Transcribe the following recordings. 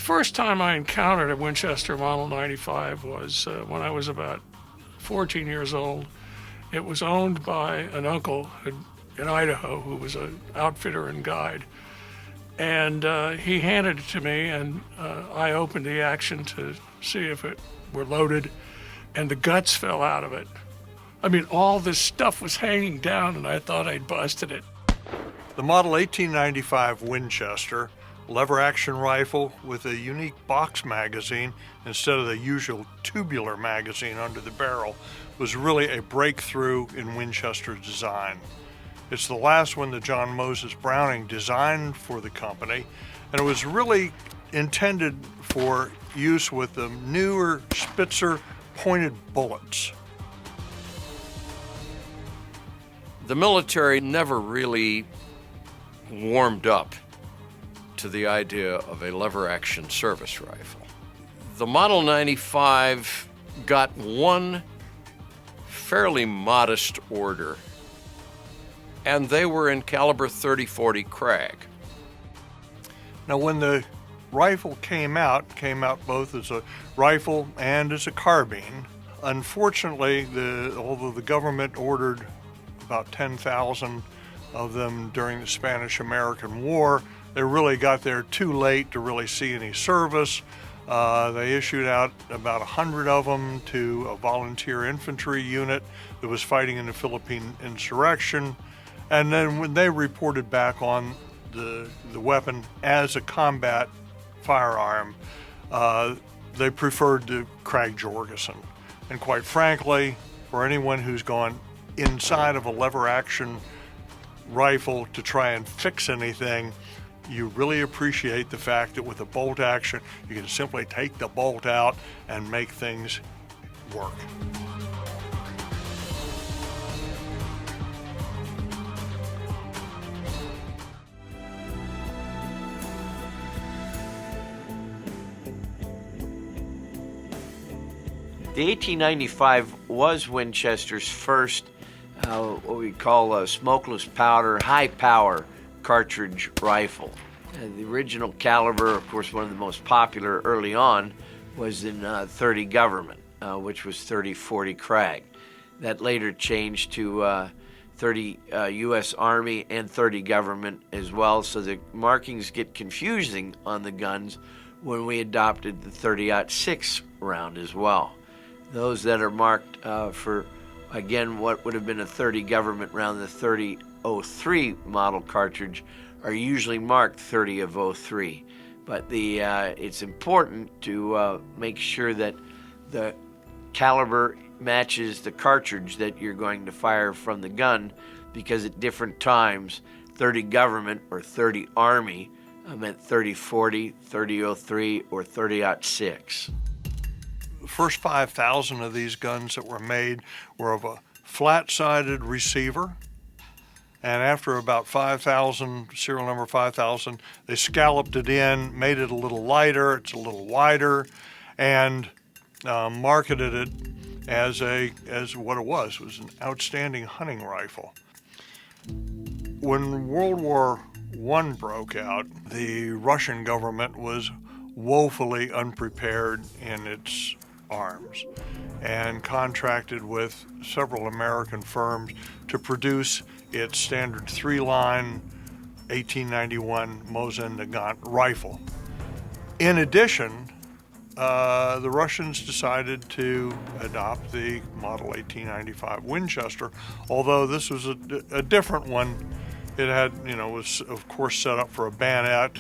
first time I encountered a Winchester Model 95 was when I was about 14 years old. It was owned by an uncle in Idaho who was an outfitter and guide. And he handed it to me, and I opened the action to see if it were loaded, and the guts fell out of it. I mean, all this stuff was hanging down, and I thought I'd busted it. The Model 1895 Winchester, lever-action rifle with a unique box magazine instead of the usual tubular magazine under the barrel, was really a breakthrough in Winchester's design. It's the last one that John Moses Browning designed for the company, and it was really intended for use with the newer Spitzer pointed bullets. The military never really warmed up to the idea of a lever-action service rifle. The Model 95 got one fairly modest order, and they were in caliber 30-40 Krag. Now, when the rifle came out both as a rifle and as a carbine. Unfortunately, although the government ordered about 10,000 of them during the Spanish-American War, they really got there too late to really see any service. They issued out about 100 of them to a volunteer infantry unit that was fighting in the Philippine insurrection. And then when they reported back on the weapon as a combat firearm, they preferred the Krag Jorgensen. And quite frankly, for anyone who's gone inside of a lever action rifle to try and fix anything, you really appreciate the fact that with a bolt action, you can simply take the bolt out and make things work. The 1895 was Winchester's first, what we call a smokeless powder, high power cartridge rifle. The original caliber, of course, one of the most popular early on, was in 30 Government, which was 30-40 Krag. That later changed to 30 U.S. Army and 30 Government as well, so the markings get confusing on the guns when we adopted the 30-06 round as well. Those that are marked for, again, what would have been a 30 Government round, the 30-03 model cartridge, are usually marked 30 of 03. But it's important to make sure that the caliber matches the cartridge that you're going to fire from the gun, because at different times, 30 Government or 30 Army meant 30-40, 30-03, or 30-06. The first 5,000 of these guns that were made were of a flat-sided receiver, and after about 5,000, serial number 5,000, they scalloped it in, made it a little lighter, it's a little wider, and marketed it as what it was an outstanding hunting rifle. When World War I broke out, the Russian government was woefully unprepared in its arms and contracted with several American firms to produce its standard 3-line 1891 Mosin Nagant rifle. In addition, the Russians decided to adopt the Model 1895 Winchester, although this was a different one. It had, was of course set up for a bayonet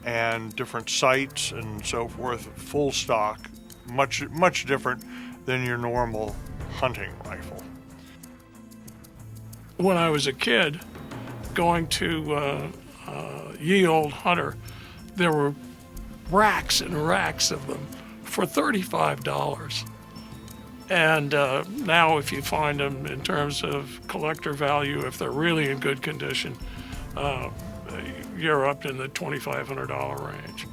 and different sights and so forth, full stock, much different than your normal hunting rifle. When I was a kid, going to Ye Old Hunter, there were racks and racks of them for $35. And now if you find them in terms of collector value, if they're really in good condition, you're up in the $2,500 range.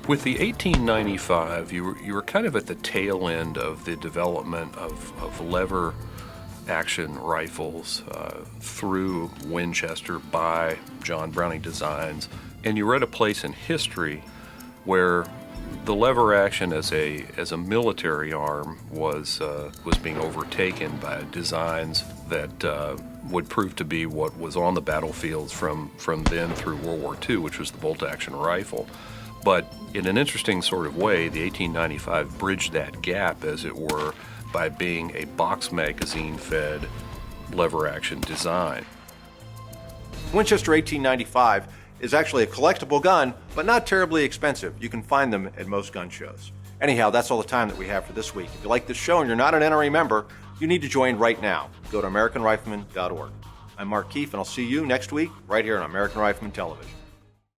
With the 1895, you were kind of at the tail end of the development of lever action rifles through Winchester by John Browning Designs, and you were at a place in history where the lever action as a military arm was being overtaken by designs that would prove to be what was on the battlefields from then through World War II, which was the bolt-action rifle. But in an interesting sort of way, the 1895 bridged that gap, as it were, by being a box magazine-fed lever-action design. Winchester 1895 is actually a collectible gun, but not terribly expensive. You can find them at most gun shows. Anyhow, that's all the time that we have for this week. If you like this show and you're not an NRA member, you need to join right now. Go to AmericanRifleman.org. I'm Mark Keefe, and I'll see you next week right here on American Rifleman Television.